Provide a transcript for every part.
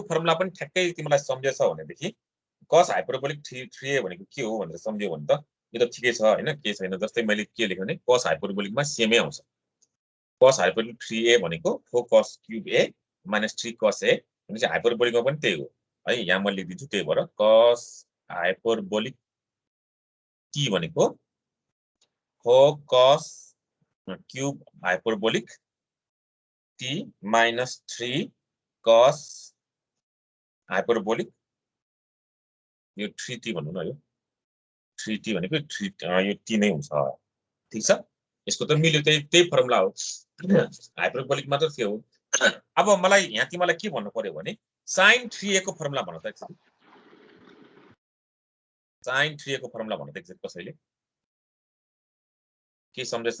Formula पनि ठ्याक्कै तिमीलाई सम्झेछ भनेदेखि cos हाइपरबोलिक 3a भनेको के हो भनेर सम्झ्यौ भने त यो त ठिकै छ हैन के छैन जस्तै मैले के लेखेँ भने cos हाइपरबोलिकमा सेमै आउँछ cos हाइपरबोलिक 3a भनेको 4 cos cube a minus 3 cos a भनेपछि हाइपरबोलिकमा पनि त्यही हो है यहाँ म लेखिदिन्छु त्यही भएर cos हाइपरबोलिक t भनेको 4 cos cube hyperbolic t minus 3 cos hyperbolic यो 3t भन्नु न यो 3t भनेको 3 यो t नै हुन्छ ठीक छ यसको त मिल्यो त्यही फर्मुला हो हाइपरबोलिक मात्र थियो अब मलाई यहाँ तिमीलाई के भन्नु पर्यो भने sin 3a को फर्मुला भन्न त एकचोटी sin 3a को फर्मुला भन्न त एकचोटी कसैले के सम्झेछ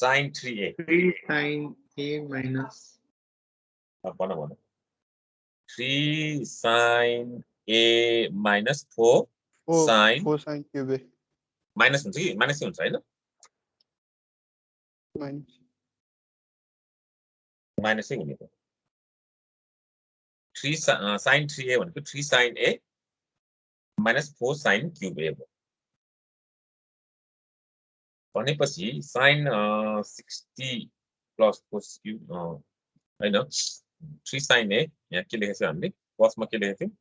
sin 3a 3 sin a minus भन 3 sin a minus 4 sin 4 sin cube a minus हुन्छ कि माइनसै हुन्छ हैन माइनसै हुने त 3 sin 3a भनेको 3 sin a minus 4 sin cube a हो भनेपछि sin 60 plus cos cube हैन 3 sin a यहाँ के लेखेछ हामीले cosमा के लेखेको थियौ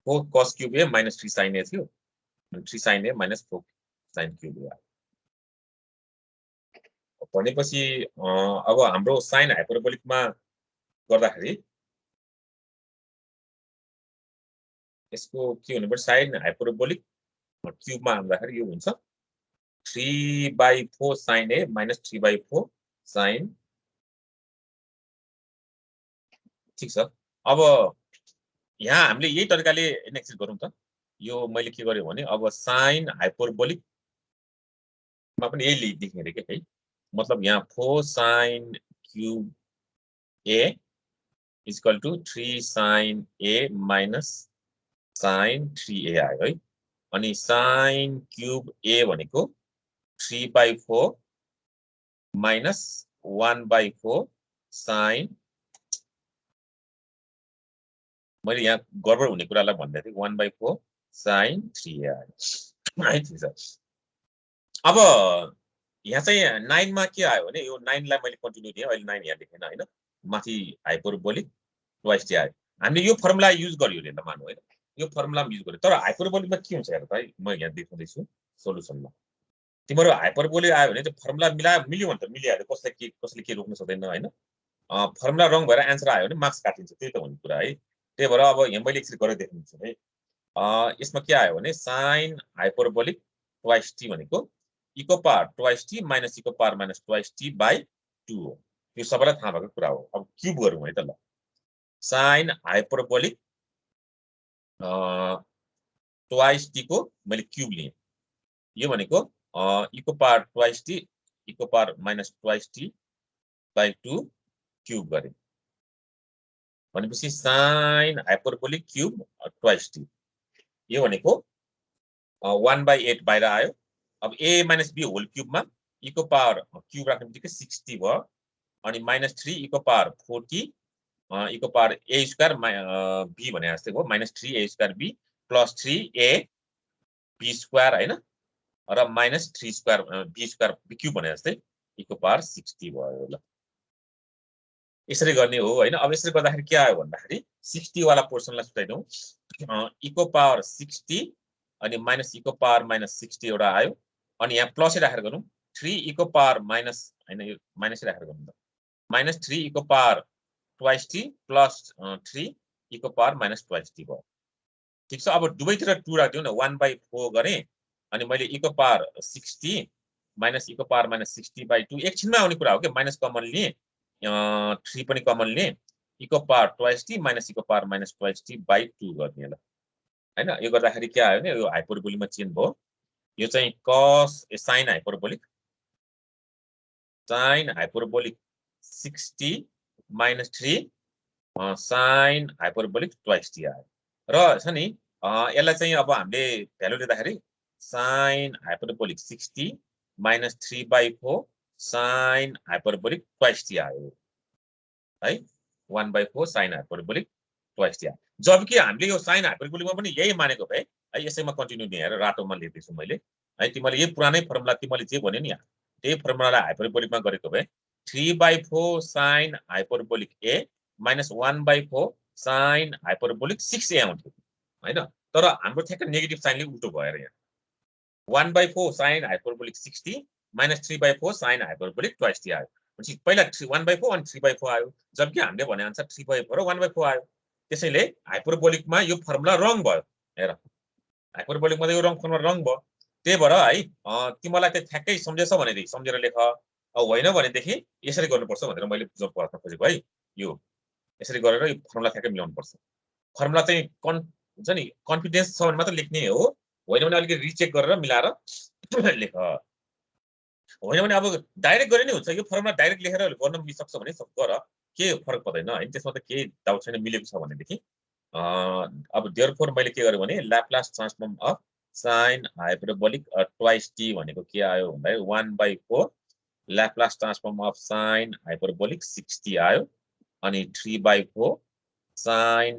4 cos cube a minus 3 sin a थियो अनि 3 sin a minus 4 sin cube a भनेपछि अब हाम्रो sin हाइपरबोलिकमा गर्दाखेरि यसको के हुनु पर्छ sin हाइपरबोलिक क्यूबमा आउँदाखेरि यो हुन्छ 3/4 sin a minus 3/4 sin ठीक छ अब यहाँ हामीले यही तरिकाले एक्सप्रेस गरौँ त यो मैले के गर्यो भने अब sin हाइपरबोलिक मा पनि यही लेख्ने रे के है मतलब यहाँ 4 sin cube a is equal to 3 sin a minus sin 3a आयो है अनि sin cube a भनेको 3/4 minus 1/4 sin मैले यहाँ गडबड हुने कुरालाई भन्दै थिएँ 1/4 sin 3a आयो है ठीक छ अब यहाँ चाहिँ 9 मा के आयो भने यो 9 लाई मैले कन्टिन्यू दिएँ अहिले 9 यहाँ लेखेन हैन माथि हाइपरबोलिक ट्वाइस टी आयो हामीले यो फर्मुला युज गर्यो रे त मान्नु हैन यो फर्मुला युज गर्यो तर हाइपरबोलिकमा के हुन्छ हेर त है म यहाँ देखाउँदै छु सोलुसनमा तिम्रो हाइपरबोलिक आयो भने चाहिँ फर्मुला मिल्यो भने त मिलिहाल्यो कसले के रोक्न सक्दैन हैन फर्मुला रङ भएर आन्सर आयो भने मार्क्स काटिन्छ त्यही त भन्ने कुरा है त्यही भएर अब यहाँ मैले एकचोटि गरेर देखाउँछु है यसमा के आयो भने sin हाइपरबोलिक ट्वाइस टी भनेको इको पावर ट्वाइस टी माइनस इको power minus twice T by 2 हो यो सबैलाई थाहा भएको कुरा हो अब क्यूब गरौँ है त ल sin हाइपरबोलिक ट्वाइस टी को मैले क्यूब लिएँ यो भनेको इको पावर ट्वाइस टी इको power minus twice T by 2 cube गरेँ भनेपछि sin hyperbolic cube twice T यो भनेको 1/8 बाहिर आयो अब a minus b होल क्यूबमा इको पावर क्यूब राख्ने बित्तिकै 60 भयो अनि -3 इको पावर 40 इको पावर a स्क्वायर b भने जस्तै हो -3a square b plus 3a b square हैन र -3 square b square b cube भने जस्तै इको पावर 60 भयो ल यसरी गर्ने हो हैन अब यसरी गर्दाखेरि के आयो भन्दाखेरि 60 वाला पोर्सनलाई छुटाइदौ इको पावर 60 अनि माइनस इको पावर -60 एउटा आयो अनि यहाँ प्लसै राखेर गरौँ 3 इको पावर माइनस हैन यो माइनसै राखेर गरौँ त -3 इको पावर ट्वाइस टी प्लस 3 इको पावर माइनस ट्वाइस टी भयो ठीक छ अब दुवैतिर 2 राख्दियौ न 1/4 गरे अनि मैले इको पावर 60 माइनस इको पावर -60/2 एकछिनमा आउने कुरा हो के माइनस कमन लिए 3 पनि कमन लिए इको पावर ट्वाइस टी माइनस इको power minus twice T by 2 गर्ने ल हैन यो गर्दाखेरि के आयो भने यो हाइपरबोलिकमा चेन्ज भयो यो चाहिँ cos sin hyperbolic 60 -3 sin hyperbolic twice T आयो र छ नि यसलाई चाहिँ अब हामीले भ्यालु लिँदाखेरि sin hyperbolic 60 minus 3/4 sine hyperbolic twice T आयो है 1/4 साइन हाइपरबोलिक ट्वाइस टी आयो जबकि हामीले यो साइन हाइपरबोलिकमा पनि यही मानेको भए है यसैमा कन्टिन्यू दिएर रातोमा लेख्दैछु मैले है तिमीले यही पुरानै फर्मुला तिमीले जे भन्यो नि यहाँ त्यही फर्मुलालाई हाइपरबोलिकमा गरेको भए 3/4 sine hyperbolic a minus 1/4 sine hyperbolic 6a आउँथ्यो हैन तर हाम्रो ठ्याक्क नेगेटिभ साइनले उल्टो भएर यहाँ 1/4 sine hyperbolic 60 minus 3/4 sine hyperbolic twice T आयो भनेपछि पहिला 1/4 अनि 3/4 आयो जबकि हामीले भने अनुसार 3/4 र 1/4 आयो त्यसैले हाइपरबोलिकमा यो फर्मुला रङ भयो हेर हाइपरबोलिकमा यो रङ फर्मुला रङ भयो त्यही भएर है तिमीलाई त ठ्याक्कै सम्झेछ भनेदेखि सम्झेर लेख होइन भनेदेखि यसरी गर्नुपर्छ भनेर मैले बुझाउन पर्छ खोजेको है यो यसरी गरेर यो फर्मुला ठ्याक्कै मिलाउनु पर्छ फर्मुला चाहिँ हुन्छ नि कन्फिडेन्स छ भने मात्र लेख्ने हो होइन भने अलिकति रिचेक गरेर मिलाएर लेख होइन भने अब डाइरेक्ट गरे नै हुन्छ यो फर्मुला डाइरेक्ट लेखेर गर्न मिल्छ भने गर के फरक पर्दैन हैन त्यसमा त केही डाउट छैन मिलेको छ भनेदेखि अब देयरफोर मैले के गरेँ भने Laplace transform of sine hyperbolic twice t भनेको के आयो भन्दा 1/4 Laplace transform of sine hyperbolic 60 आयो अनि 3/4 साइन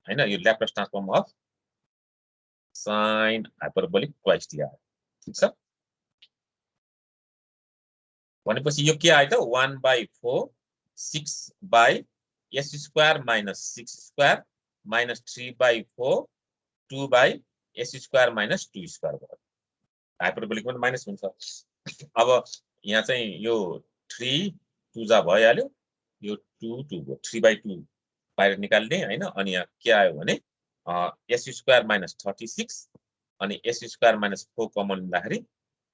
हैन यो Laplace transform of sine hyperbolic twice T आयो ठीक छ भनेपछि यो के आयो त 1/4 6/s square minus 6 square minus 3/4 2/s square minus 2 square भयो हाइपरबोलिक पनि माइनस हुन्छ अब यहाँ चाहिँ यो 3 2 जा भइहाल्यो यो 2 2 भयो 3/2 बाहिर निकाल्ने हैन अनि यहाँ के आयो भने s स्क्वायर माइनस 36 अनि s स्क्वायर माइनस 4 कमन लिँदाखेरि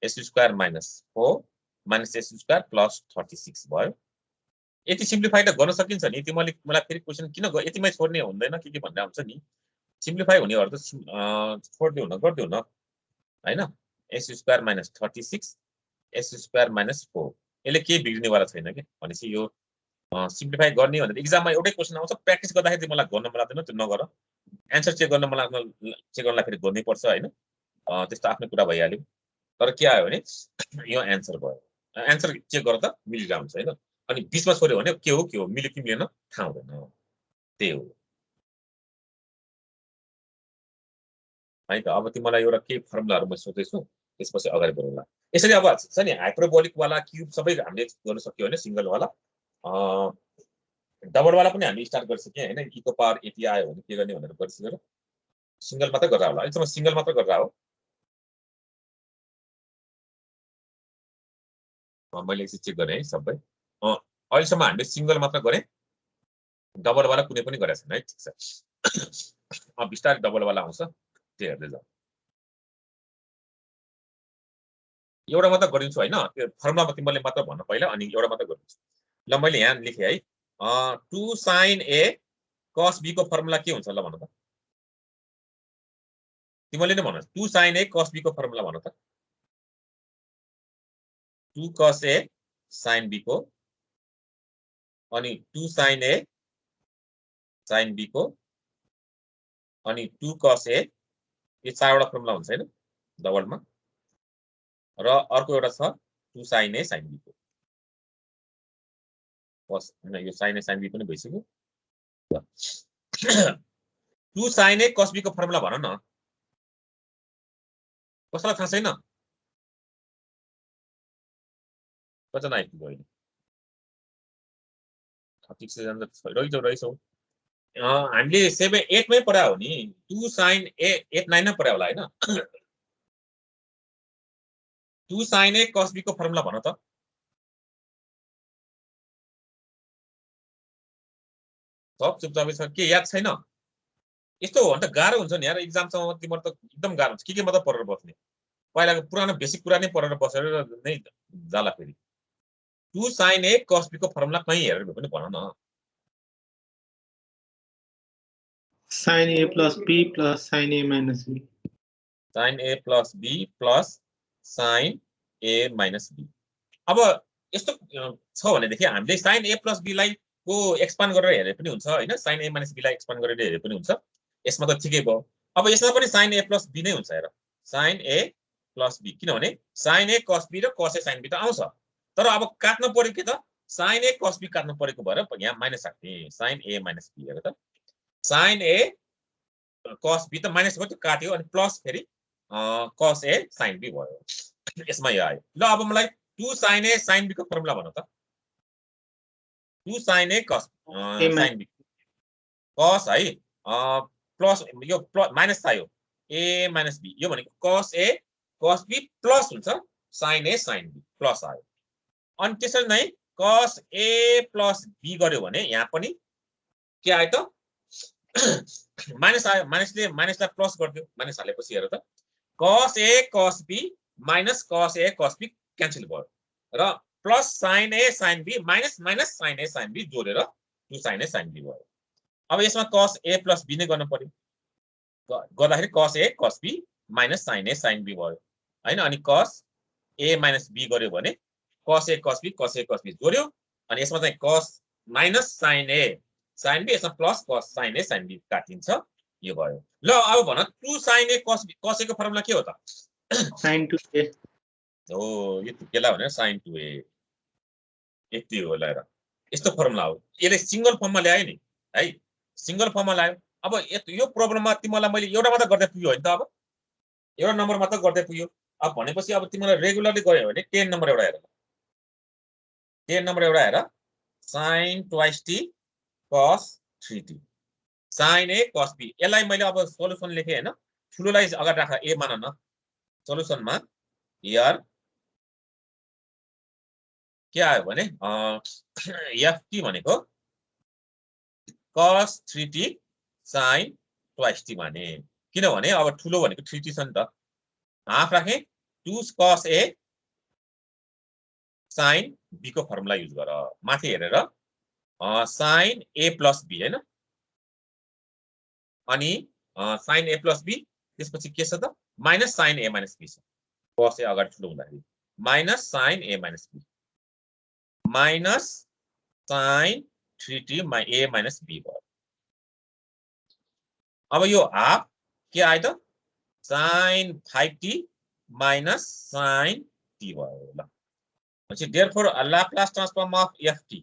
s square minus 4 minus s square plus 36 भयो यति सिम्प्लिफाई त गर्न सकिन्छ नि तिमीले मलाई फेरि क्वेशन किन यतिमै छोड्ने हुँदैन के भन्ने आउँछ नि सिम्प्लिफाई हुनेहरु त छोड्दिउ न गर्दिउ न हैन s square minus 36 s square minus 4 यसले के बिग्रिनेवाला छैन के भनेपछि यो सिम्प्लिफाई गर्ने भनेर एक्जाममा एउटै क्वेशन आउँछ प्र्याक्टिस गर्दाखेरि मलाई गर्न मन लाग्दैन त्यो नगर एन्सर चेक गर्न मलाई चेक गर्नलाई फेरि गर्नै पर्छ हैन त्यस्तो आफ्नो कुरा भइहाल्यो तर के आयो भने यो एन्सर भयो एन्सर चेक गर्दा मिलिरहेको हुन्छ हैन अनि बीचमा छोड्यो भने के हो मिल्यो कि मिलेन थाहा हुँदैन त्यही हो है त अब तिमीलाई एउटा के फर्मुलाहरु म सोच्दैछु त्यसपछि अगाडि बढौँला यसरी अब छ नि हाइपरबोलिक वाला क्यूब सबै हामीले गर्न सक्यो हैन सिंगल वाला डबल वाला पनि हामी स्टार्ट गरिसक्यौं हैन e को पावर यति आयो भने के गर्ने भनेर गरिसकेर सिंगल मात्र गर्दा होला अहिलेसम्म सिंगल मात्र गर्दा हो मैले एकछिन चेक गरेँ है सबै अहिलेसम्म हामीले सिंगल मात्र गरे डबल वाला कुनै पनि गरेको छैन है ठीक छ अब बिस्तारै डबल वाला आउँछ त्यो हेर्दै जाऊ एउटा मात्र गरिन्छु हैन त्यो फर्मुलामा तिमीले मात्र भन्न पहिला अनि एउटा मात्र गरिन्छु ल मैले यहाँ लेखे है 2 sin a cos b को फर्मुला के हुन्छ ल भन त तिमीले नै भन 2 sin a cos b को फर्मुला भन त 2 cos a sin b को अनि 2 sin a sin b को अनि 2 cos a यो चारवटा फर्मुला हुन्छ हैन डबलमा र अर्को एउटा छ 2 sin a sin b को cos हैन यो sin a sin b पनि भइसक्यो 2 sin a cos b को फर्मुला भन न कसैलाई थाहा छैन कति आइपुग्यो अहिले ठिक छ रहिछौ हामीले 7 8 मै पढा हो नि 2 sin a 8 9 मै पढा होला हैन 2 sin a cos b को फर्मुला भन त सब चुपचाप छ के याद छैन यस्तो हो भने त गाह्रो हुन्छ नि यार एक्जामसम्म तिम्रो त एकदम गाह्रो हुन्छ के मात्र पढेर बस्ने पहिलाको पुरानो बेसिक कुरा नै पढेर बसेर नै जाला फेरि 2 sin a cos b को फर्मुला कहीं हेरेर भए पनि भन न sin a plus b plus sin a minus b sin a plus b plus sin a minus b अब यस्तो छ भने देखि हामीले sin a plus b लाई को एक्सपान्ड गरेर हेरे पनि हुन्छ हैन sin a minus b लाई एक्सपान्ड गरेर हेरे पनि हुन्छ यसमा त ठिकै भयो अब यसमा पनि sin a plus b नै हुन्छ हेर sin a प्लस बी किनभने sin a cos b र cos a sin b त आउँछ तर अब काट्न पर्यो के त sin a cos b काट्न परेको भएर यहाँ माइनस राख्ने sin a minus b हेर त sin a cos b त माइनस भयो त्यो काट्यो अनि प्लस फेरि cos a sin b भयो यसमा यो आयो ल अब मलाई 2 sin a sin b को फर्मुला भन त 2 sin a cos sin b cos है प्लस यो माइनस आयो a minus b यो भनेको cos a cos b plus हुन्छ sin a sin b plus आयो अनि त्यसरी नै cos a plus b गर्यो भने यहाँ पनि के आयो त माइनस आयो माइनसले माइनसलाई प्लस गर्दियो माइनस हालेपछि हेर त cos a cos b minus cos a cos b cancel भयो र plus sin a sin b minus minus sin a sin b जोडेर 2 sin a sin b भयो अब यसमा cos a plus b नै गर्न पर्यो गर्दाखेरि cos a cos b minus sin a sin b भयो हैन अनि cos a minus b गर्यो भने cos a cos b जोड्यो अनि यसमा चाहिँ cos minus sin a sin b यसमा plus cos sin a sin b काटिन्छ यो भयो ल अब भन 2 sin a cos a को फर्मुला के हो त sin 2a हो यो केला भने sin 2a यति हो ल र यस्तो फर्मुला हो यसले सिंगल फर्ममा ल्यायो नि है सिंगल फर्ममा ल्यायो अब यो प्रब्लममा तिमीलाई मैले एउटा मात्र गर्दै पुग्यो हैन त अब एउटा नम्बर मात्र गर्दै पुग्यो अब भनेपछि अब तिमीलाई रेगुलरली गर्यो भने 10 नम्बर एउटा हेर 10 नम्बर एउटा हेर sin twice t cos 3t sin a cos b यसलाई मैले अब सोलुसन लेखे हैन ठुलोलाई अगाडि राख a मान न सोलुसनमा हियर के आयो भने ft भनेको cos 3t sin twice t भने किनभने अब ठुलो भनेको 3t छ नि त हाफ राखे 2 cos a sin b को फर्मुला युज गर माथि हेरेर sin a plus b हैन अनि sin a plus b त्यसपछि के छ त minus sin a minus b छ cos a अगाडि ठुलो हुँदाखेरि minus sin a minus b minus sin 3t a minus b भयो अब यो हाफ के आयो त sin 5t minus sin t भयो ल पछि therefore a Laplace transform of ft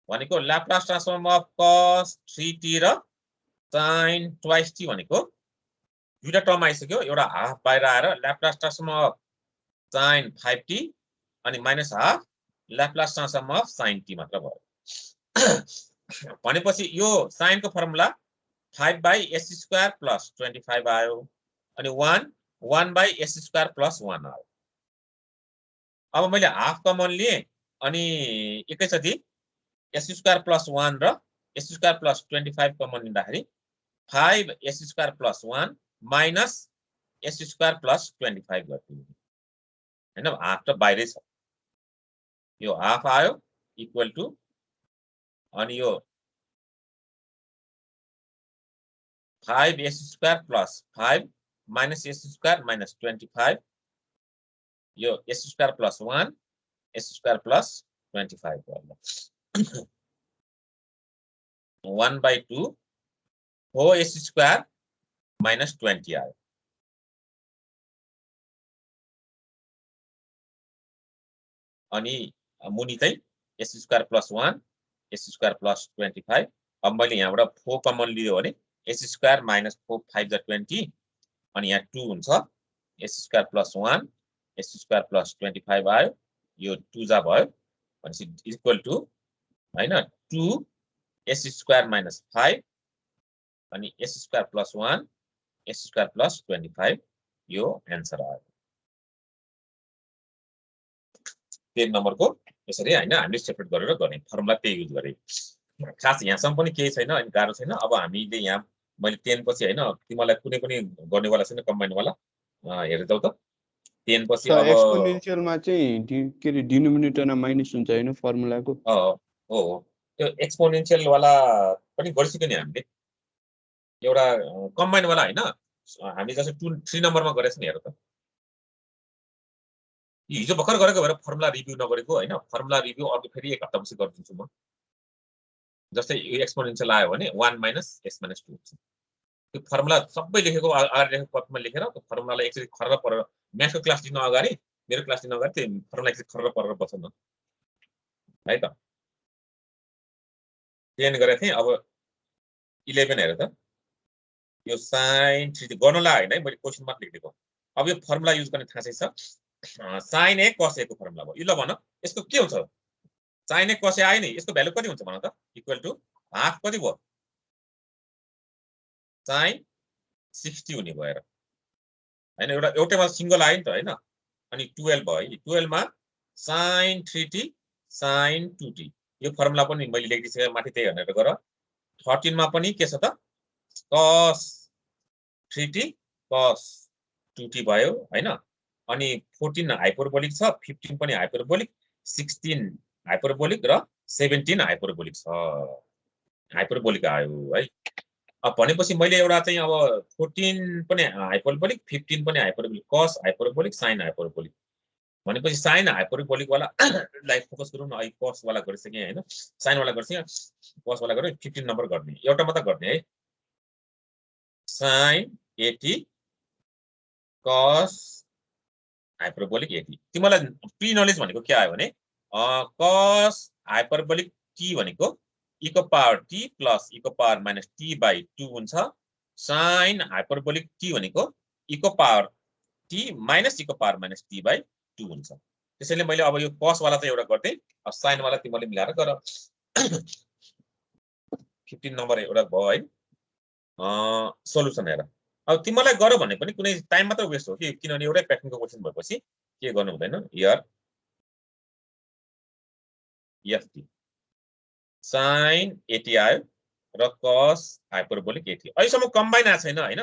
भनेको Laplace transform of cos 3t र sin twice t भनेको दुईटा टर्म आइसक्यो एउटा हाफ बाहिर आएर Laplace transform of sin 5t अनि minus half Laplace transform of sin t मात्र भयो भनेपछि यो sin को फर्मुला 5/s² plus 25 आयो अनि 1/s² plus 1 आयो अब मैले हाफ कमन लिए अनि एकैचोटी s² plus 1 र s² plus 25 कमन लिँदाखेरि 5s² plus 1 minus s² plus 25 गर्दिनु हैन हाफ त बाहिरै छ यो हाफ आयो इक्वल टु अनि यो 5s² plus 5 minus s² minus 25 यो s² plus 1 s² plus 25 गर्नु 1/2 हो s² minus 20 आयो अनि मुनि चाहिँ s² plus 1 s² plus 25 अब मैले यहाँबाट 4 कमन लियो भने s² minus 4 5 20 अनि यहाँ 2 हुन्छ s² plus 1 s² plus 25 आयो यो 2 जा भयो भनेपछि इक्वल टु हैन 2 s² minus 5 अनि s² plus 1 s² plus 25 यो आन्सर आयो 10 नम्बरको यसरी हैन हामीले सेपरेट गरेर गर्ने फर्मुला त्यही युज गरे खास यहाँसम्म पनि केही छैन अनि गाह्रो छैन अब हामीले यहाँ मैले 10 पछि हैन तिमीलाई कुनै पनि गर्ने वाला छैन कम्बाइन वाला हेर्दै त 10 पछि अब एक्सपोनेन्शियलमा चाहिँ के रे डिनोमिनेटरमा माइनस हुन्छ हैन फर्मुलाको हो त्यो एक्सपोनेन्शियल वाला पनि गरिसक्यो नि हामीले एउटा कम्बाइन वाला हैन हामी जस्तो 2 3 नम्बरमा गरेछ नि हेर त हिजो भर्खर गरेको भएर फर्मुला रिभ्यू नगरेको हैन फर्मुला रिभ्यू अर्को फेरि एक हप्तापछि गरिदिन्छु म जस्तै यो एक्सपोनेन्शियल आयो भने 1 minus s minus 2 हुन्छ त्यो फर्मुला सबै लेखेको अगाडि लेखेको कपीमा लेखेर त्यो फर्मुलालाई एकचोटी खर्र म्याथको क्लास लिन अगाडि मेरो क्लास लिन अगाडि त्यो फर्मुला चाहिँ खर्र परेर बस्छ न है त 10 गरेको थिएँ अब 11 हेर त यो sin थीटा गर्नुला हैन है मैले क्वेशन मात्र लेखिदिएको अब यो फर्मुला युज गर्ने थाहा छ sin a cos a को फर्मुला भयो यो ल भन यसको के हुन्छ sin a cos a आयो नि यसको भ्यालु कति हुन्छ भन त इक्वल टु हाफ कति भयो sin 60 हुने भएर हैन एउटैमा सिंगल आयो नि त हैन अनि 12 भयो 12 मा sin 3t sin 2t यो फर्मुला पनि मैले लेखिदिसके माथि त्यही भनेर गर 13 मा पनि के छ त cos 3t cos 2t भयो हैन अनि 14 हाइपरबोलिक छ 15 पनि हाइपरबोलिक 16 हाइपरबोलिक र 17 हाइपरबोलिक छ हाइपरबोलिक आयो है अब भनेपछि मैले एउटा चाहिँ अब 14 पनि हाइपरबोलिक 15 पनि hyperbolic cos hyperbolic sin hyperbolic भनेपछि sin हाइपरबोलिक वाला लाई फोकस गरौँ न अहिले cos वाला गरिसके हैन sin वाला गरिसके cos वाला गरे 15 नम्बर गर्ने एउटा मात्र गर्ने है sin 80 cos हाइपरबोलिक 80 तिमीलाई प्री नलेज भनेको के आयो भने cos हाइपरबोलिक t भनेको e को पावर t प्लस e को पावर माइनस t बाइ 2 हुन्छ sin हाइपरबोलिक t भनेको e को पावर t माइनस e को पावर माइनस t बाइ 2 हुन्छ त्यसैले मैले अब यो cos वाला चाहिँ एउटा गर्दै अब sin वाला तिमीले मिलाएर गर 15 नम्बर एउटा भयो है सोलुसन हेर अब तिमीलाई गर भने पनि कुनै टाइम मात्र वेस्ट हो कि किनभने एउटै प्याटर्नको क्वेशन भएपछि के गर्नु हुँदैन हियर ft sin 80 आयो र cos हाइपरबोलिक 80 अहिलेसम्म कम्बाइन आएको छैन हैन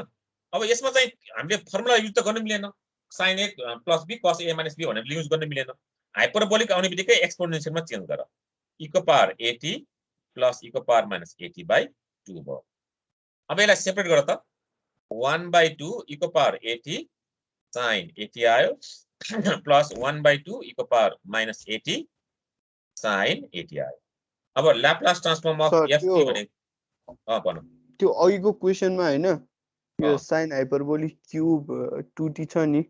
अब यसमा चाहिँ हामीले फर्मुला युज त गर्न मिलेन sin a plus b cos a minus b भनेर युज गर्न मिलेन हाइपरबोलिक आउने बित्तिकै एक्सपोनेन्शियलमा चेन्ज गर e को पावर 80 प्लस e को पावर माइनस 80 बाइ 2 भयो अब यसलाई सेपरेट गर त 1 बाइ 2 e को पावर 80 sin 80 आयो प्लस 1 बाइ 2 e को पावर माइनस 80 sin 80 आयो अब ल्याप्लास ट्रान्सफर्म अफ ft भने भन त्यो अघिको क्वेशनमा हैन यो sin हाइपरबोलिक क्यूब 2t छ नि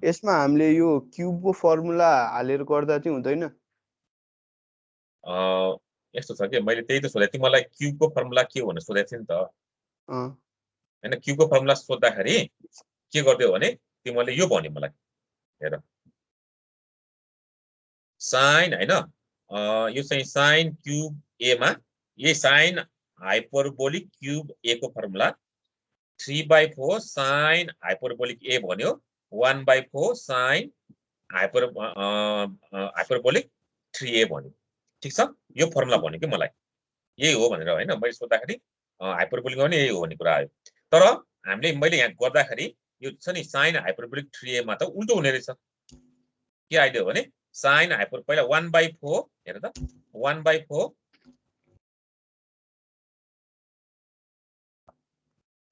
यसमा हामीले यो क्यूबको फर्मुला हालेर गर्दा चाहिँ हुँदैन यस्तो छ के मैले त्यही त सोधे तिमीलाई क्यूबको फर्मुला के हो भनेर सोधेको थिएँ नि त हैन क्यूबको फर्मुला सोध्दाखेरि के गर्दियौ भने तिमीले यो भन्यो मलाई हेर sin हैन यो चाहिँ sin क्यूब a मा यही sin हाइपरबोलिक क्यूब a को फर्मुला 3/4 sin हाइपरबोलिक a भन्यो 1/4 sin हाइपरबोलिक 3a भन्यो ठीक छ यो फर्मुला भन्यो कि मलाई यही हो भनेर हैन मैले सोध्दाखेरि हाइपरबोलिक पनि यही हो भन्ने कुरा आयो तर हामीले मैले यहाँ गर्दाखेरि यो छ नि sin हाइपरबोलिक 3a मा त उल्टो हुने रहेछ के आइदियो भने sin हाइपर पहिला 1/4 हेर त 1/4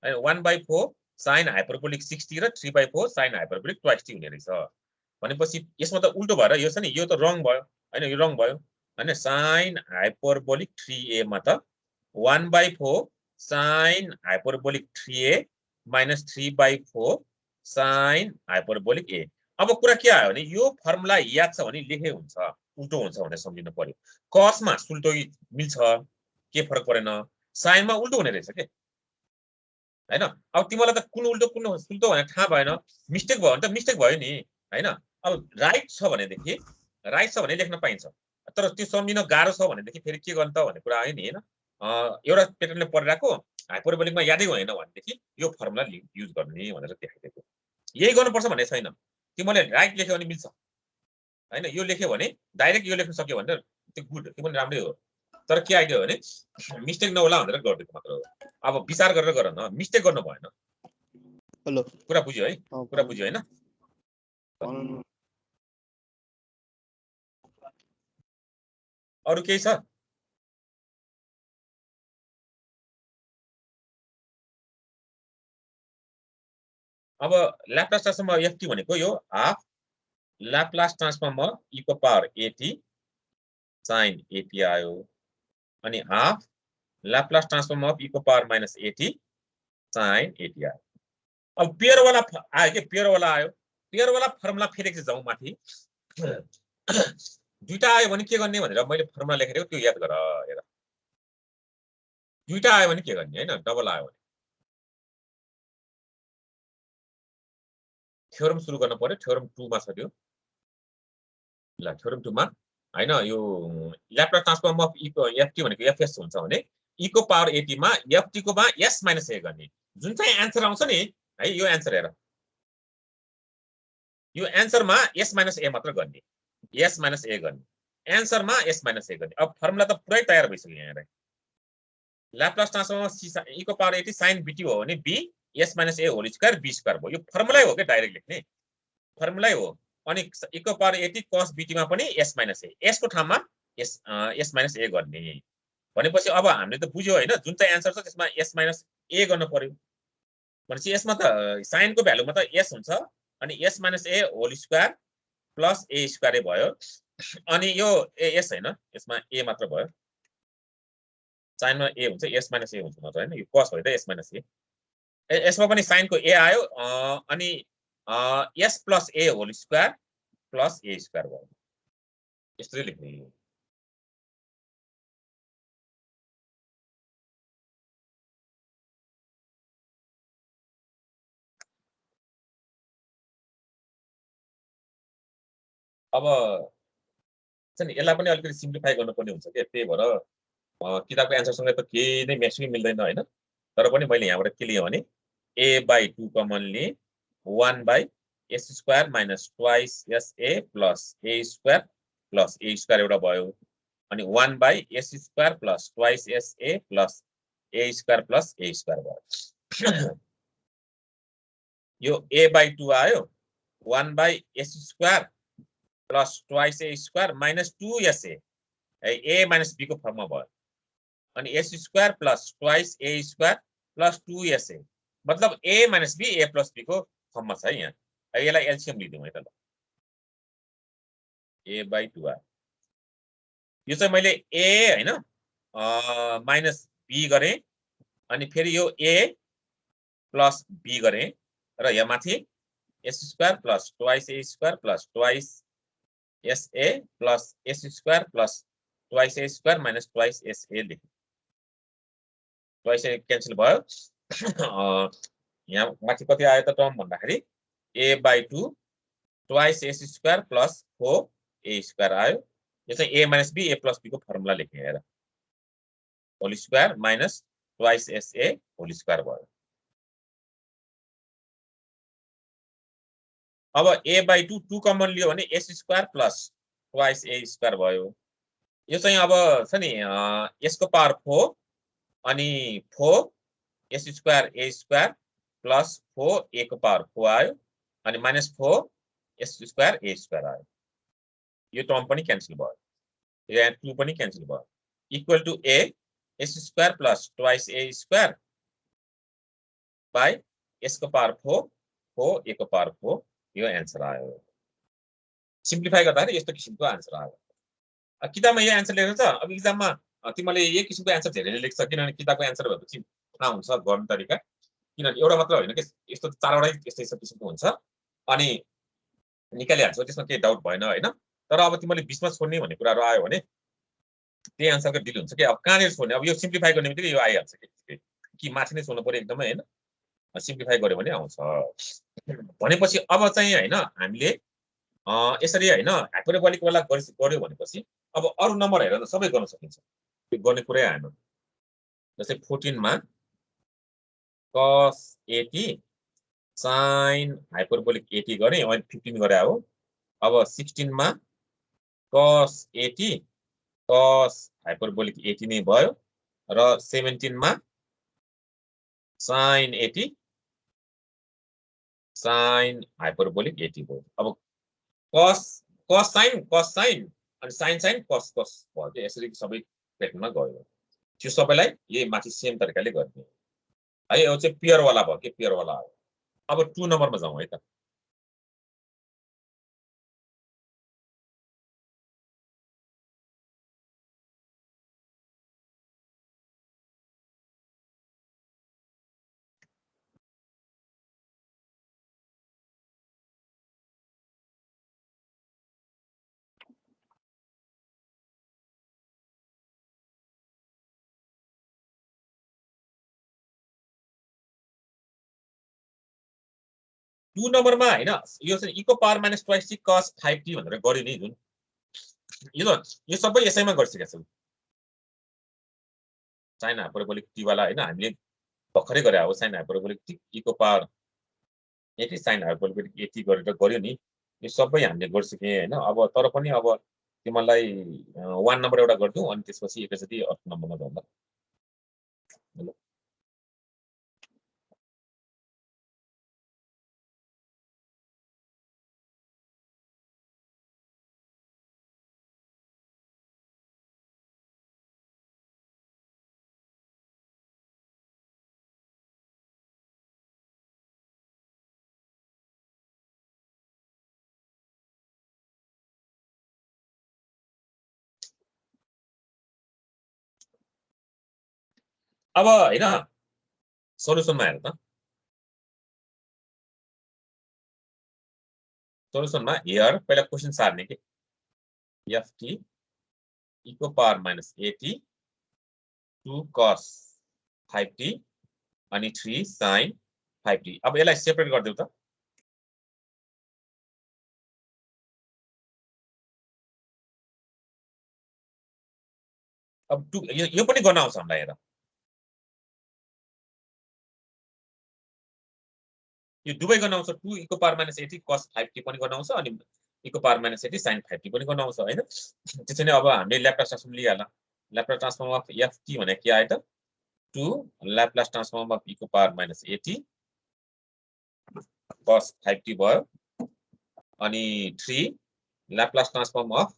अनि 1/4 sin हाइपरबोलिक 60 र 3/4 sin हाइपरबोलिक 2t हुने रहेछ भनेपछि यसमा त उल्टो भएर यो छ नि यो त रङ भयो हैन यो रङ भयो हैन sin हाइपरबोलिक 3a मा त 1/4 sin hyperbolic 3a minus 3/4 sin hyperbolic a अब कुरा के आयो भने यो फर्मुला याद छ भने लेखे हुन्छ उल्टो हुन्छ भनेर सम्झिनु पर्यो cos मा सुल्टो मिल्छ के फरक परेन sin मा उल्टो हुने रहेछ के हैन अब तिमीलाई त कुन उल्टो कुन सुल्टो भनेर थाहा भएन मिस्टेक भयो भने त मिस्टेक भयो नि हैन अब राइट छ भनेदेखि राइट छ भने लेख्न पाइन्छ तर त्यो सम्झिन गाह्रो छ भनेदेखि फेरि के गर्न त भन्ने कुरा आयो नि हैन एउटा प्याटर्नले परिरहेको हाइपरबोलिकमा यादै भएन भनेदेखि यो फर्मुला युज गर्ने भनेर देखाइदिएको यही गर्नुपर्छ भन्ने छैन तिमीले राइट लेख्यो भने मिल्छ हैन यो लेख्यो भने डाइरेक्ट यो लेख्न सक्यो भने त्यो गुड त्यो पनि राम्रै हो तर के आइदियो भने मिस्टेक नहोला भनेर गरिदिएको मात्र हो अब विचार गरेर गर न मिस्टेक गर्नु भएन हेलो कुरा बुझ्यो है कुरा बुझ्यो हैन अरु केही छ अब ल्याप्लास ट्रान्सफर्म अफ ft भनेको यो half Laplace transform of e को पावर 80 sin 80 आयो अनि half Laplace transform of e को पावर -80 sin 80 आयो अब पेयर वाला आयो के पेयर वाला आयो पेयरवाला फर्मुला फेरि एकचोटि जाउँ माथि दुईटा आयो भने के गर्ने भनेर मैले फर्मुला लेखेको त्यो याद गर हेर दुईटा आयो भने के गर्ने हैन डबल आयो भने थ्योरम सुरु गर्न पर्यो थ्योरम 2 मा छ त्यो ल थ्योरम 2 मा हैन यो ल्याप्लास ट्रान्सफर्म अफ e को ft भनेको fs हुन्छ भने e को पावर at मा ft को मा s - a गर्ने जुन चाहिँ आन्सर आउँछ नि है यो आन्सर हेर यो आन्सरमा s - a मात्र गर्ने s - a गर्ने आन्सरमा s - a गर्ने अब फर्मुला त पुरै तयार भइसक्यो यहाँ हेर ल्याप्लास ट्रान्सफर्म e को पावर at sin bt हो भने b s - a whole square b square भयो यो फर्मुलै हो के डाइरेक्ट लेख्ने फर्मुलै हो अनि e को पावर at cos bt मा पनि s - a s को ठाउँमा s - a गर्ने भनेपछि अब हामीले त बुझ्यो हैन जुन चाहिँ आन्सर छ त्यसमा s - a गर्न पर्यो भनेपछि यसमा त sin को भ्यालुमा त s हुन्छ अनि s - a whole square plus a square भयो अनि यो s हैन यसमा a मात्र भयो sin मा a हुन्छ s - a हुन्छ मात्र हैन यो cos भयो त s - a यसमा पनि sin को a आयो अनि s plus a whole square plus a square भयो यसरी लेख्ने अब चाहिँ यसलाई पनि अलिकति सिम्प्लिफाई गर्नुपर्ने हुन्छ के त्यही भएर किताबको एन्सरसँग त केही नै म्याक्सिमम मिल्दैन हैन तर पनि मैले यहाँबाट के लिए भने a/2 कमन लिए 1/s square minus twice sa plus a square एउटा भयो अनि 1/s square plus twice sa plus a square भयो यो a/2 आयो 1/s square plus twice a square minus 2sa a minus b को फर्ममा भयो अनि s square plus twice a square plus 2sa मतलब a minus b a plus b को फर्ममा छ यहाँ यसलाई एलसीएम लिदिउँ है त ल a/2 आयो यो चाहिँ मैले a हैन माइनस b गरे अनि फेरि यो a प्लस b गरे र यहाँ माथि s square plus twice a square plus twice sa plus s square plus twice a square minus twice sa लेखेँ ट्वाइस a क्यान्सल भयो यहाँ माथि कति आयो त टर्म भन्दाखेरि a/2 twice s square plus 4a square आयो यो चाहिँ a minus b a plus b को फर्मुला लेखेँ हेर whole square minus twice sa whole square भयो अब a/2 2 कमन लियो भने s square plus twice a square भयो यो चाहिँ अब छ नि s को पावर 4 अनि 4 s square a square plus 4 a को पावर 4 आयो अनि minus 4 s square a square आयो यो टर्म पनि क्यान्सल भयो यहाँ 2 पनि क्यान्सल भयो equal to a s square plus twice a square by s को पावर 4 4 a को पावर 4 यो आन्सर आयो सिम्प्लिफाई गर्दाखेरि यस्तो किसिमको आन्सर आयो किताबमा यो आन्सर लेखेको छ अब एक्जाममा तिमीले यही किसिमको आन्सर धेरैले लेख्छ किनभने किताबको आन्सर भएपछि थाहा हुन्छ गर्ने तरिका किनभने एउटा मात्र होइन कि यस्तो चारवटै यस्तै किसिमको हुन्छ अनि निकालिहाल्छौ त्यसमा केही डाउट भएन हैन तर अब तिमीले बिचमा छोड्ने भन्ने कुराहरू आयो भने त्यही आन्सरको डिल हुन्छ कि अब कहाँनिर छोड्ने अब यो सिम्प्लिफाई गर्ने बित्तिकै यो आइहाल्छ कि माथि नै छोड्नु पर्यो एकदमै हैन सिम्प्लिफाई गर्यो भने आउँछ भनेपछि अब चाहिँ हैन हामीले यसरी हैन हाइपरबोलिक वाला गर्यो भनेपछि अब अरु नम्बर हेरेर सबै गर्न सकिन्छ त्यो गर्ने कुरै आएन जस्तै 14 मा cos 80 sin हाइपरबोलिक 80 गरे अनि 15 गरे हो अब 16 मा cos 80 cos हाइपरबोलिक 80 नै भयो र 17 मा sin 80 sin हाइपरबोलिक 80 भयो अब cos sin अनि sin cos भयो के यसरी सबै प्याटर्नमा गयो त्यो सबैलाई यही माथि सेम तरिकाले गर्ने है यो चाहिँ पेयर वाला भयो के पेयर वाला हो अब 2 नम्बरमा जाउँ है त 2 नम्बरमा हैन यो चाहिँ e को power minus twice T cos 5t भनेर गर्यो नि जुन यो सबै यसैमा गरिसकेका छौँ साइन हाइपरबोलिक टी वाला हैन हामीले भर्खरै गरे हो साइन हाइपरबोलिक टी e को पावर यति साइन हाइपरबोलिक यति गरेर गर्यो नि यो सबै हामीले गरिसके हैन अब तर पनि अब तिमीलाई 1 नम्बर एउटा गर्दियौ अनि त्यसपछि एकैचोटी अर्को नम्बरमा जाउँला अब हैन सोलुसनमा हेर त सोलुसनमा हियर पहिला क्वेशन सार्ने के ft e को पावर माइनस 80 2 cos 5t अनि 3 sin 5t अब यसलाई सेपरेट गर्दियौ त अब यो पनि गर्न आउँछ हामीलाई हेर यो दुवै गर्न आउँछ 2 e को पावर माइनस 80 cos 5t पनि गर्न आउँछ अनि e को पावर माइनस 80 sin 5t पनि गर्न आउँछ हैन त्यसैले अब हामीले ल्याप्लास ट्रान्सफर्म लिइहाल्ला ल्याप्लास ट्रान्सफर्म अफ ft भने के आयो त 2 ल्याप्लास ट्रान्सफर्म अफ e को पावर माइनस 80 cos 5t भयो अनि 3 ल्याप्लास ट्रान्सफर्म अफ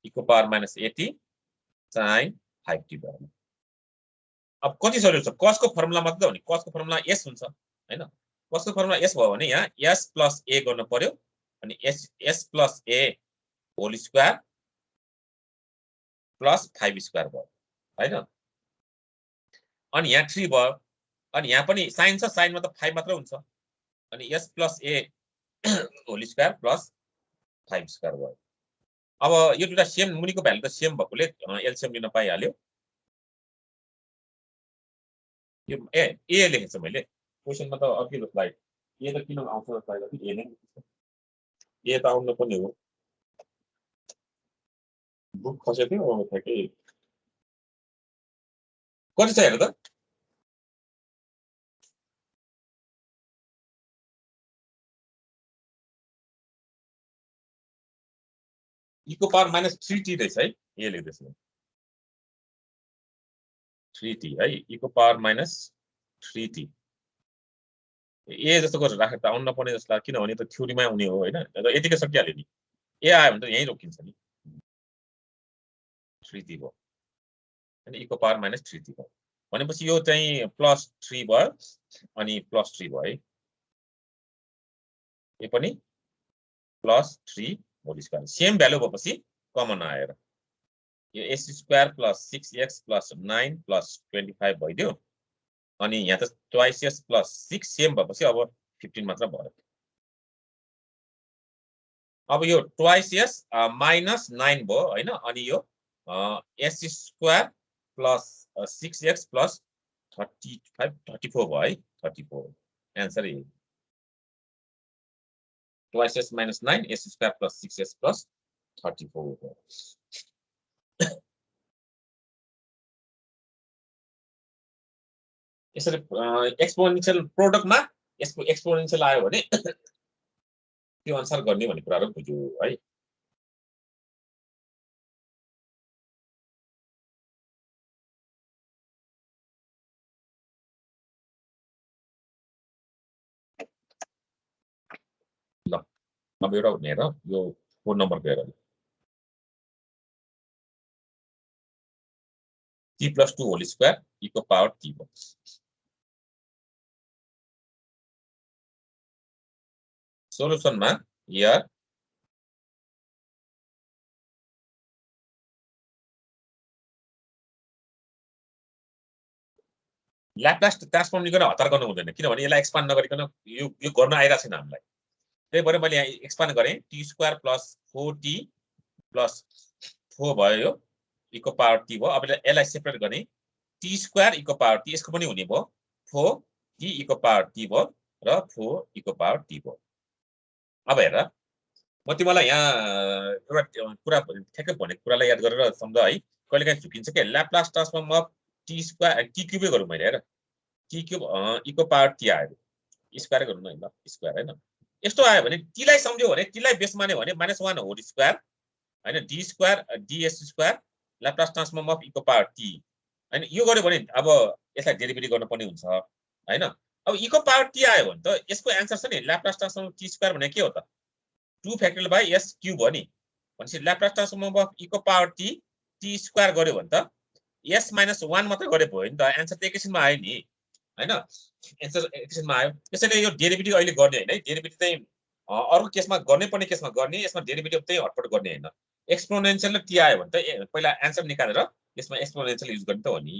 e को पावर माइनस 80 sin 5t भयो अब कति सजिलो छ cos को फर्मुला मात्र हो नि cos को फर्मुला s हुन्छ हैन cos को फर्मुला s भयो भने यहाँ s plus a गर्न पर्यो अनि s plus a whole square plus 5 square भयो हैन अनि यहाँ 3 भयो अनि यहाँ पनि sin छ sin मा त 5 मात्र हुन्छ अनि s plus a whole square plus 5 square भयो अब यो दुटा सेम मुनिको भ्यालु त सेम भएकोले एलसीएम लिन पाइहाल्यो यो ए लेखेको छु मैले क्वेशनमा त अघिल्लो स्लाइड ए त किन आउँछ स्लाइड कि ए नै ए त आउनु पनि हो बुक खसेको थियो अब ठ्याक्कै कति छ हेर त e को पावर माइनस 3t रहेछ है ए लेख्दैछु 3t है e को पावर माइनस 3t ए जस्तो गरेर राखेर त आउन नपर्ने जस्तो लाग्छ किनभने त थ्योरीमा आउने हो हैन यतिकै सकिहाल्यो नि ए आयो भने त यही रोकिन्छ नि 3t भयो अनि e को पावर माइनस 3t भयो भनेपछि यो चाहिँ प्लस 3 भयो अनि प्लस 3 भयो है यो पनि plus 3 whole square same value भएपछि कमन आएर यो s square plus 6x plus 9 plus 25 भइदियो अनि यहाँ त ट्वाइस s प्लस 6 सेम भएपछि अब 15 मात्र भयो अब यो ट्वाइस s माइनस 9 भयो हैन अनि यो s square plus 6x plus 34 भयो है 34 आन्सर यही twice s minus 9 s square plus 6s plus 34 भयो यसरी एक्सपोनेन्शियल प्रोडक्टमा यसको एक्सपोनेन्शियल आयो भने त्यो अनुसार गर्ने भन्ने कुराहरु बुझ्यो है ल अब एउटा हेर यो 4 नम्बरको हेर t + 2 होल स्क्वायर e को पावर t भयो सोलुसनमा हियर ल्याप्लास ट्रान्सफर्म लिएर हतार गर्नु हुँदैन किनभने यसलाई एक्सपान्ड नगरिकन यो गर्न आइरा छैन हामीलाई त्यही भएर मैले यहाँ एक्सपान्ड गरे t square plus 4t plus 4 भयो यो e को पावर t भयो अब यसलाई सेपरेट गर्ने t स्क्वायर e को पावर t यसको पनि हुने भयो 4t e को पावर t भयो र 4 इको पावर टी भयो। अब हेर म तिमीलाई यहाँ एउटा कुरा ठ्याक्कै भनेको कुरालाई याद गरेर सम्झ है। कहिलेकाहीँ झुकिन्छ के Laplace transform of T square T क्युबै गरौँ मैले हेर टी क्युब इको पावर टी आयो स्क्वायर गर्नु न ल स्क्वायर हैन यस्तो आयो भने टीलाई सम्झ्यौ भने टीलाई बेस मान्यो भने -1 होल स्क्वायर हैन d square ds square Laplace transform of इको पावर टी हैन यो गर्यो भने अब यसलाई डेरिभेटिभ गर्न पर्ने हुन्छ हैन। अब इको पावर टी आयो भने त यसको एन्सर छ नि Laplace transform of T square भने के हो त 2 फ्याक्टोरियल बाइ s क्यूब हो नि भनेपछि ल्याप्लास ट्रान्सफर्म अफ इको पावर टी टी स्क्वायर गर्यो भने त s - 1 मात्र गरे भयो नि त एन्सर त एकैछिनमा आयो नि हैन एन्सर एकैछिनमा आयो। त्यसैले यो डेरिभेटिभ अहिले गर्ने हैन है डेरिभेटिभ चाहिँ अर्को केसमा गर्नै पर्ने केसमा गर्ने यसमा डेरिभेटिभ चाहिँ हटपट गर्ने हैन। एक्सपोनेन्शियल टी आयो भने त पहिला एन्सर निकालेर यसमा एक्सपोनेन्शियल युज गर्ने त हो नि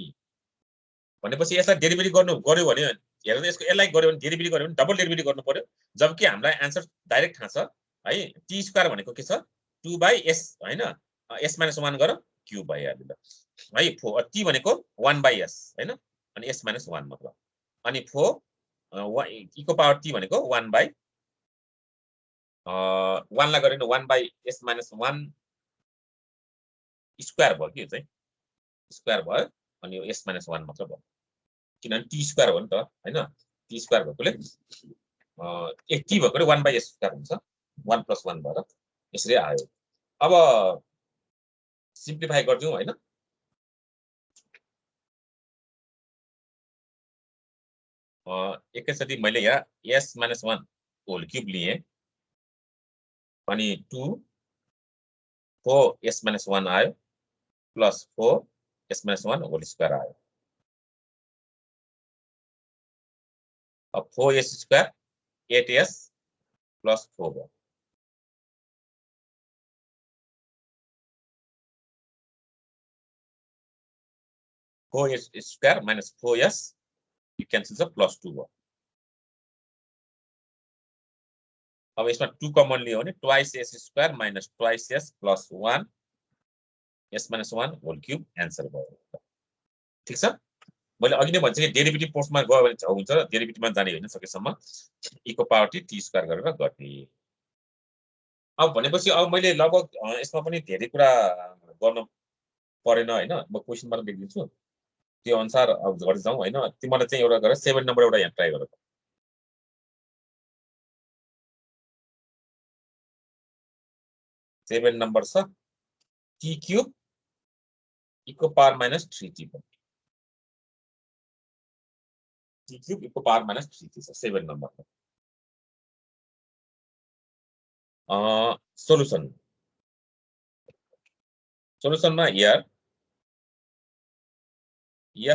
भनेपछि यसलाई डेरिभेटिभ गर्यो भने हेर्नु यसको यसलाई गर्यो भने डेरिभेटिभ गर्यो भने डबल डेरिभेटिभ गर्नु पर्यो जबकि हामीलाई एन्सर डाइरेक्ट थाहा छ है टी स्क्वायर भनेको के छ 2/s हैन s - 1 गर क्यूब भइहाल्यो ल है टी भनेको 1/s हैन अनि s - 1 मतलब अनि 4 इको पावर टी भनेको 1/1 लाई गरे 1/s - 1 स्क्वायर भयो के चाहिँ स्क्वायर भयो अनि यो s - 1 मात्र भयो किनभने टी स्क्वायर हो नि त हैन टी स्क्वायर भएकोले टी भएकोले 1/s स्क्वायर हुन्छ 1 + 1 भएर यसरी आयो। अब सिम्प्लिफाई गर्दियौ हैन एकैचोटि मैले यहाँ s - 1 होल क्यूब लिए अनि 2 4s - 1 आयो प्लस 4s - 1 होल स्क्वायर आयो। अब 4s स्क्वायर 8s प्लस 4 भयो s square minus 4s you cancel the plus 2 भयो। अब यसमा 2 कमन लियो भने twice s square minus twice s plus 1 s - 1 whole cube answer भयो। ठीक छ मैले अघि नै भन्छ कि डेरिभेटिभ पोस्टमा गयो भने छ हुन्छ डेरिभेटिभमा जाने हैन सकेसम्म इको पावर टी टी स्क्वायर गरेर गर्ने। अब भनेपछि अब मैले लगभग यसमा पनि धेरै कुरा गर्न परेन हैन म क्वेशन मात्र लेखिदिन्छु त्यो अनुसार अब गर्दै जाउँ हैन तिमीलाई चाहिँ एउटा गरेर 7 नम्बर एउटा यहाँ ट्राई गर 7 नम्बर छ t क्यूब इको power minus 3t t cube इको पावर माइनस 3t छ 7 नम्बर सोलुसन सोलुसनमा हियर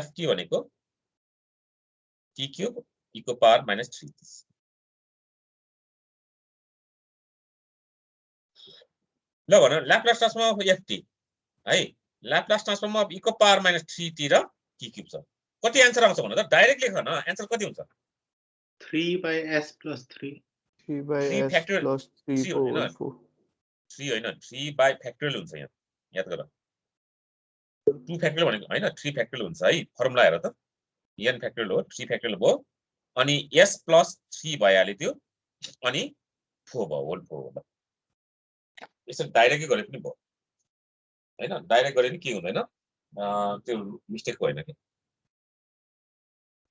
ft भनेको t क्यूब इको पावर माइनस 3t ल भन ल्याप्लास ट्रान्सफर्म अफ ft है ल्याप्लास ट्रान्सफर्म अफ इको पावर माइनस 3t र t क्यूब छ कति आन्सर आउँछ भन त डाइरेक्ट लेख न आन्सर कति हुन्छ 3/s + 3 3/s + 3 4 3 हैन 3 बाइ फ्याक्टोरियल हुन्छ यहाँ याद गर 2 फ्याक्टोरियल भनेको हैन 3 फ्याक्टोरियल हुन्छ है फर्मुला हेर त n फ्याक्टोरियल हो 3 फ्याक्टोरियल भयो अनि s + 3 भइहाल्यो त्यो अनि 4 भयो होल 4 हो यसरी डाइरेक्टली गरे पनि भयो हैन डाइरेक्ट गरे नि के हुँदैन त्यो मिस्टेक भएन के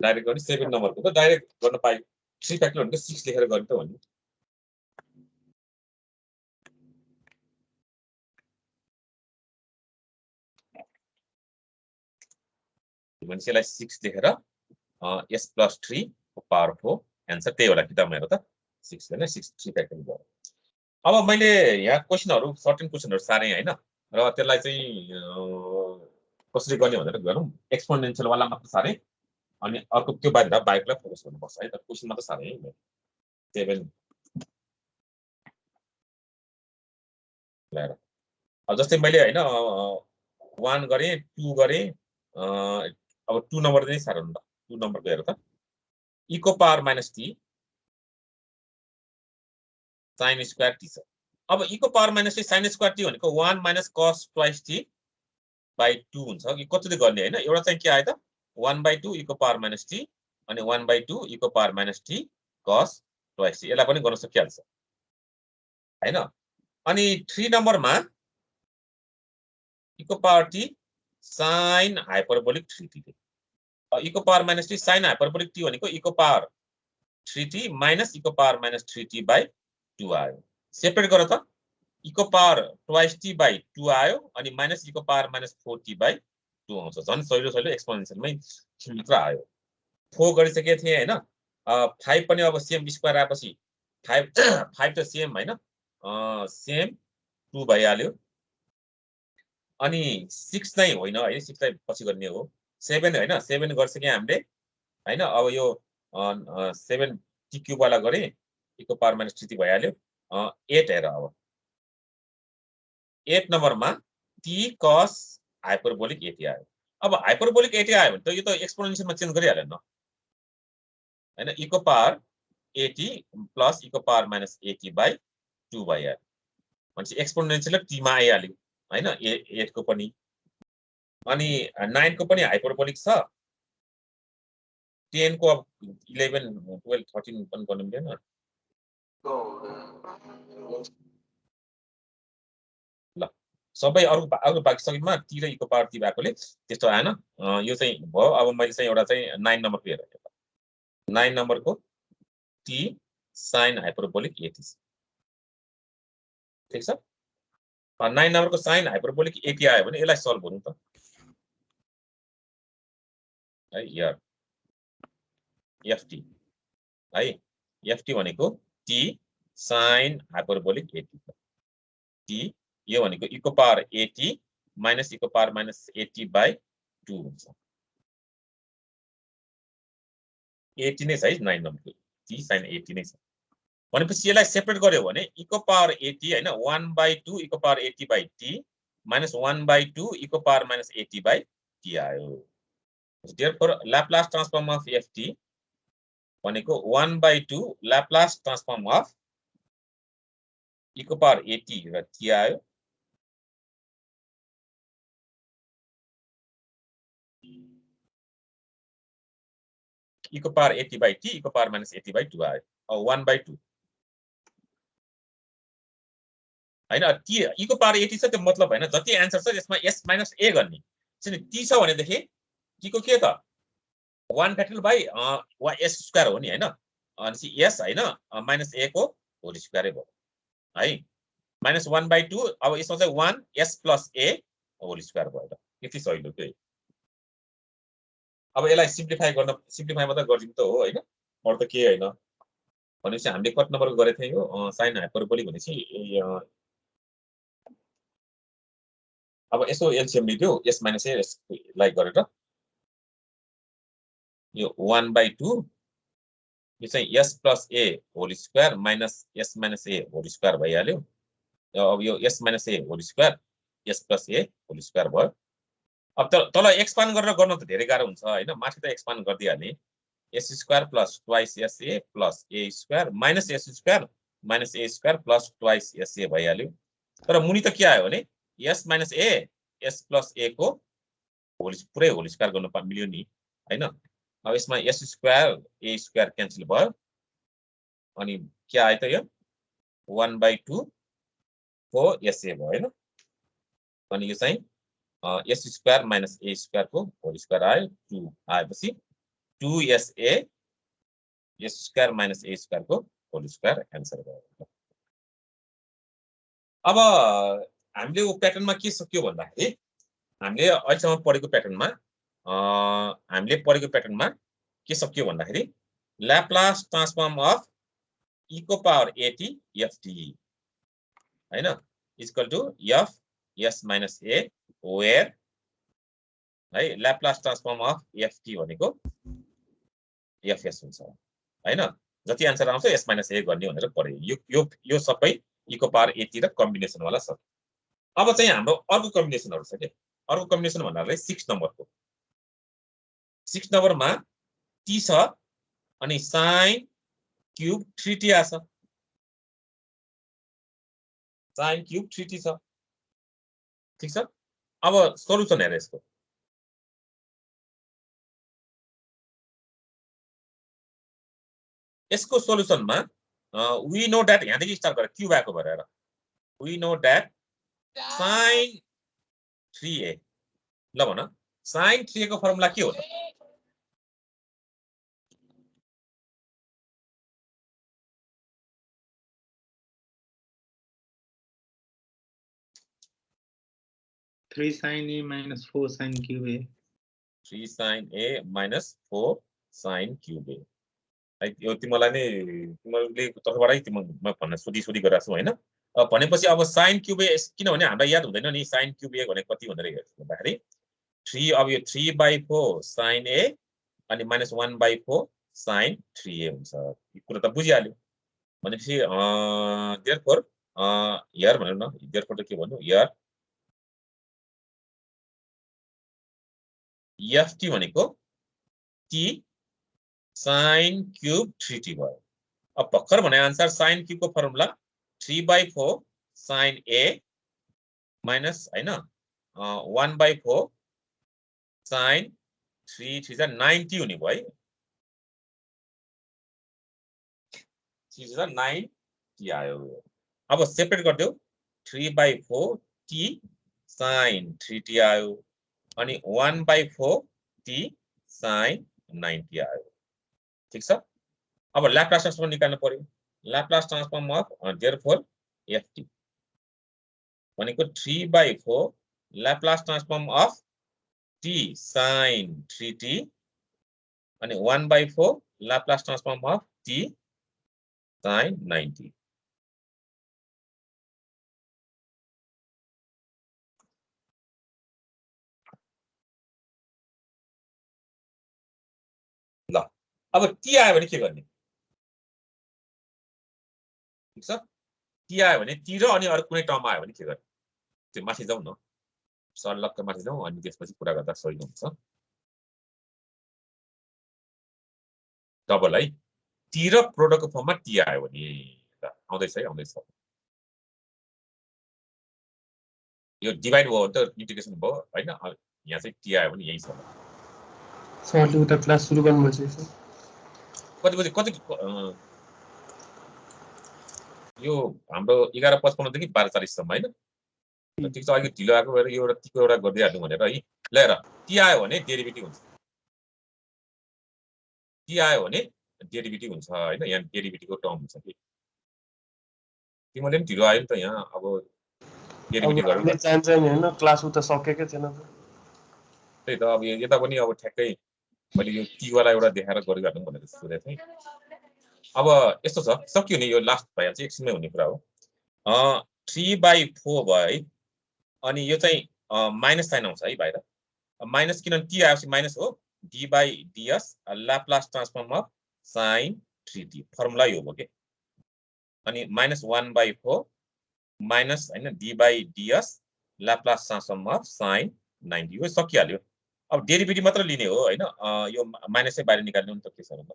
डाइरेक्ट गर्ने 7 नम्बरको त डाइरेक्ट गर्न पाइ 3 फ्याक्टोरियल भनेको 6 लेखेर गर्ने त हो नि मान्छेलाई 6 लेखेर s + 3 को पावर 4 एन्सर त्यही होला किताबमा हेर त 6 हैन 6 3 फ्याक्टोरियल भयो। अब मैले यहाँ क्वेशनहरु सर्टेन क्वेशनहरु सारे हैन र त्यसलाई चाहिँ कसरी गर्ने भनेर गरौँ एक्सपोनेन्शियल वाला मात्र सारे अनि अर्को त्यो बाइकलाई फोकस गर्नुपर्छ है त क्वेशन मात्र सारे है 7 लेर अब जस्तै मैले हैन 1 गरे 2 गरे अब 2 नम्बर चाहिँ सारो न 2 नम्बर हेर त इको power minus t sin square t छ अब इको power minus t sin square t भनेको 1 - cos twice t / 2 हुन्छ कि कसरी गर्ने हैन एउटा चाहिँ के आयो त 1/2 इको पावर माइनस t अनि 1/2 इको power minus t cos twice t यसलाई पनि गर्न सकिहाल्छ हैन अनि 3 नम्बरमा e को power t sin hyperbolic 3t e को power -t sin hyperbolic t भनेको e को पावर 3t minus e को पावर -3t by 2 आयो सेपरेट गर त e को पावर twice t by 2 आयो अनि minus e को पावर -4t by 2 आउँछ झन् सहिलो एक्सपोनेन्शियलमै मात्र आयो 4 गरिसके थिए हैन 5 पनि अब सेम स्क्वायर आएपछि 5 त सेम हैन सेम 2 भइहाल्यो अनि 6 नै होइन है 6 लाई पछि गर्ने हो 7 हैन 7 गरिसके हामीले हैन अब यो 7 t क्यूब वाला गरे e को पावर -3t भइहाल्यो 8 हेर अब 8 नम्बरमा t cos हाइपरबोलिक 80 आयो अब हाइपरबोलिक 80 आयो भने त यो त एक्सपोनेन्शियलमा चेन्ज गरिहाल्यो न हैन e को पावर 80 प्लस e को पावर -80 by 2 भइहाल्यो भनेपछि एक्सपोनेन्शियल t मा आइहाल्यो हैन 8 को पनि अनि 9 को पनि हाइपरबोलिक छ 10 को अब 11 12 13 पनि गर्नु मिल्दैन ल सबै अरु बाँकी सकिनमा t र e को पावर t भएकोले त्यस्तो आएन यो चाहिँ भयो अब मैले चाहिँ एउटा चाहिँ 9 नम्बरको हेरेँ 9 नम्बरको t sin हाइपरबोलिक 80 ठीक छ 9 नम्बरको sin हाइपरबोलिक 80 आयो भने यसलाई सल्भ गरौँ त है यार ft है ft भनेको t sin हाइपरबोलिक 80 t यो भनेको e को पावर 80 minus e को पावर -80 by 2 हुन्छ 80 नै छ है 9 नम्बरको t sin 80 नै छ भनेपछि यसलाई सेपरेट गर्यो भने e को पावर 80 हैन 1/2 e को power 80 by t minus 1/2 e को पावर -80 by t आयो therefore Laplace transform of ft भनेको 1/2 Laplace transform of e को पावर 80 र t आयो e को पावर 80 by t e को पावर -80 by 2 आयो अब 1/2 हैन t e को पावर 80 छ त्यो मतलब हैन जति आन्सर छ यसमा s - a गर्ने चाहिँ t छ भने देखि t को के त 1 फ्याक्टोरियल बाइ s स्क्वायर हो नि हैन अनि s हैन -a को होल स्क्वायर भयो है -1/2 अब यसमा चाहिँ 1 s + a होल स्क्वायर भयो त यति सजिलो के अब यसलाई सिम्प्लिफाई मात्र गर्दिनु त हो हैन अरु त के हैन भनेपछि हामीले कति नम्बरको गरे थियौ यो sin हाइपरबोलिक भनेपछि अब यसो एलसीएम लिदियो s - a लाई गरेर यो 1/2 यो चाहिँ s + a whole square minus s - a whole square भइहाल्यो अब यो s - a whole square s + a whole square भयो अब तल एक्सपान्ड गरेर गर्न त धेरै गाह्रो हुन्छ हैन माथि त एक्सपान्ड गर्दिहाल्ने s square plus twice sa plus a square minus s square minus a square plus twice sa भइहाल्यो तर मुनि त के आयो भने s - a s + a को पुरै होल स्क्वायर गर्न मिल्यो नि हैन अब यसमा s square a square cancel भयो अनि के आयो त यो 1/2 को sa भयो हैन अनि यो चाहिँ s square minus a square को होल स्क्वायर आयो 2 आएपछि 2sa s square minus a square को होल स्क्वायर आन्सर भयो अब हामीले यो प्याटर्नमा के सक्यो भन्दाखेरि हामीले अहिलेसम्म पढेको प्याटर्नमा के सक्यो भन्दाखेरि ल्याप्लास ट्रान्सफर्म अफ e को पावर 80 ft हैन equal to f s - a where है ल्याप्लास ट्रान्सफर्म अफ ft भनेको fs हुन्छ हैन जति आन्सर आउँछ s - a गर्ने भनेर पढ्यो यो सबै e को पावर 80 र कम्बिनेसन वाला छ अब चाहिँ हाम्रो अर्को कम्बिनेसनहरु छ के अर्को कम्बिनेसन भन्नाले 6 नम्बरको 6 नम्बरमा t छ अनि sin क्यूब 3t आछ sin क्यूब 3t छ ठीक छ अब सोलुसन हेर यसको यसको सोलुसनमा वी नो दैट यहाँदेखि स्टार्ट गरेर क्युब आएको भएर we know that sin 3a ल भन sin 3a को फर्मुला के हो त 3 sin a minus 4 sin cube a. 3 sin a minus 4 sin cube a. है यो तिमीलाई नै तिमीले तर्फबाटै म भन्न सोधी गरिरहेको छु हैन भनेपछि अब sin cube a किनभने हामीलाई याद हुँदैन नि sin cube a भनेको कति भनेर हेर्दाखेरि 3 अब यो 3/4 sin a अनि -1/4 sin 3a हुन्छ यो कुरा त बुझिहाल्यो भनेपछि देयरफोर हियर भन्नु न देयरफोर त के भन्नु हियर ft भनेको t sin cube 3t भयो अब भर्खर भने आन्सर sin cube को फर्मुला 3/4 sin a minus हैन 1/4 sin 3 3 is 90 हुने भयो है 3 is 90 आयो अब सेपरेट गर्दियौ 3/4 t sin 3t आयो अनि 1/4 t sin 90 आयो ठीक छ अब ल्याप्लास ट्रान्सफर्म निकाल्नु पर्यो Laplace transform of therefore ft भनेको 3/4 Laplace transform of t sin 3t अनि 1/4 Laplace transform of t sin 90 ल अब t आयो भने के गर्ने ठीक छ t आयो भने t र अनि अरु कुनै टर्म आयो भने के गर्ने त्यो माथि जाऊ न सरलक्क माथि जाऊ अनि त्यसपछि कुरा गर्दा सही हुन्छ डबल है t र प्रोडक्टको फर्ममा t आयो भने ल आउँदैछ है आउँदैछ यो डिभाइड भयो त इंटीग्रेसन भयो हैन यहाँ चाहिँ t आयो भने यही छ सरले उता क्लास सुरु गर्नुभएको छ कति बजे कति यो हाम्रो 11:55 देखि 12:40 सम्म हैन ठीक छ अहिले ढिलो आएको भएर यो एउटा टिको एउटा गर्दै हाल्नु भनेर है ल हेर टी आयो भने डेरिभेटिभ हुन्छ टी आयो भने डेरिभेटिभ हुन्छ हैन यहाँ डेरिभेटिभको टर्म हुन्छ कि तिमीले पनि ढिलो आयो नि त यहाँ अब डेरिभेटिभ गर्नु चाहिन्छ नि हैन क्लास उता सकेकै छैन त त्यही त अब यता पनि अब ठ्याक्कै मैले यो टी वाला एउटा देखाएर गरिहाल्नु भनेर सोचेको थिएँ अब यस्तो छ सकियो नि यो लास्ट भयो चाहिँ एकछिनमै हुने कुरा हो 3/4 भयो है अनि यो चाहिँ माइनस साइन आउँछ है बाहिर माइनस किनभने टी आएपछि माइनस हो d/ds Laplace transform of sin 3t formula यो हो के अनि -1/4 माइनस हैन d/ds Laplace transform of sin 90 यो सकिहाल्यो अब डेरिभेटिभ मात्र लिने हो हैन यो माइनस चाहिँ बाहिर निकाल्नु नि त के छ भन्दा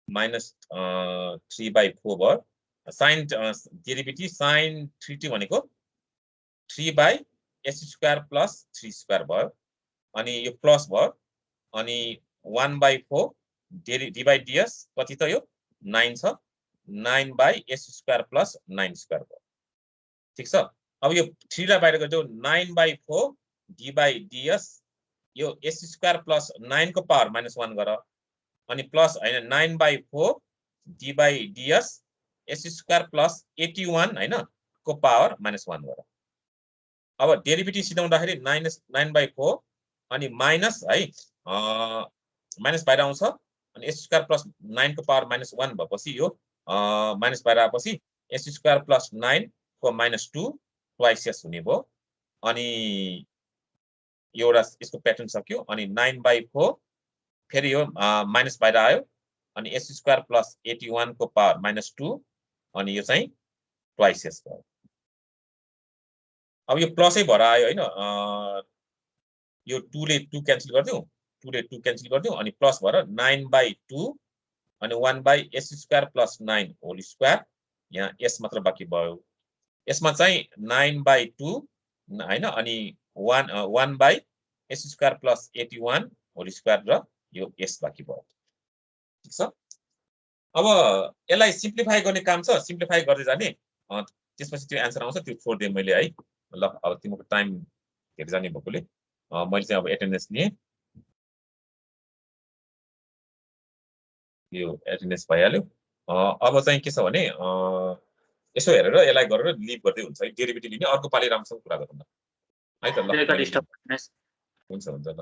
-3/4 भयो sin डेरिभेटिभ sin 3t भनेको 3/s² + 3² भयो अनि यो प्लस भयो अनि 1/4 d/ds कति त यो 9 छ 9/s² + 9² भयो ठीक छ अब यो 3 लाई बाहिर गर्दियौ 9/4 d/ds यो s² + 9 को पावर -1 गर अनि प्लस हैन 9/4 d/ds s² + 81 हैन को पावर -1 गर अब डेरिभेटिभ सिधाउँदाखेरि -9/4 अनि माइनस है माइनस बाहिर आउँछ अनि s² + 9 को पावर -1 भएपछि यो माइनस बाहिर आएपछि s² + 9 को -2 ट्वाइस s हुने भयो अनि एउटा यसको प्याटर्न सक्यो अनि 9/4 फेरि यो माइनस बाहिर आयो अनि s² + 81 को पावर -2 अनि यो चाहिँ ट्वाइस s भयो अब यो प्लसै भएर आयो हैन यो 2 ले 2 क्यान्सल गर्दियौ 2 ले 2 क्यान्सल गर्दियौ अनि प्लस भएर 9/2 अनि 1/s² + 9 होल स्क्वायर यहाँ s मात्र बाँकी भयो यसमा चाहिँ 9/2 हैन अनि 1/s² + 81 होल स्क्वायर र यो s बाँकी भयो ठीक छ अब यसलाई सिम्प्लिफाई गर्ने काम छ, सिम्प्लिफाई गर्दै जाने त्यसपछि त्यो एन्सर आउँछ, त्यो छोड्दिएँ मैले है। ल अब तिम्रो टाइम हेरि जाने भएकोले मैले चाहिँ अब एटेन्डेन्स लिएँ, यो एटेन्डेन्स भइहाल्यो। अब चाहिँ के छ भने यसो हेरेर यसलाई गरेर लिभ गर्दै हुन्छ है, डेरिभेटिभ लिने अर्को पालि राम्रोसँग कुरा गरौँ न है त। ल हुन्छ हुन्छ ल।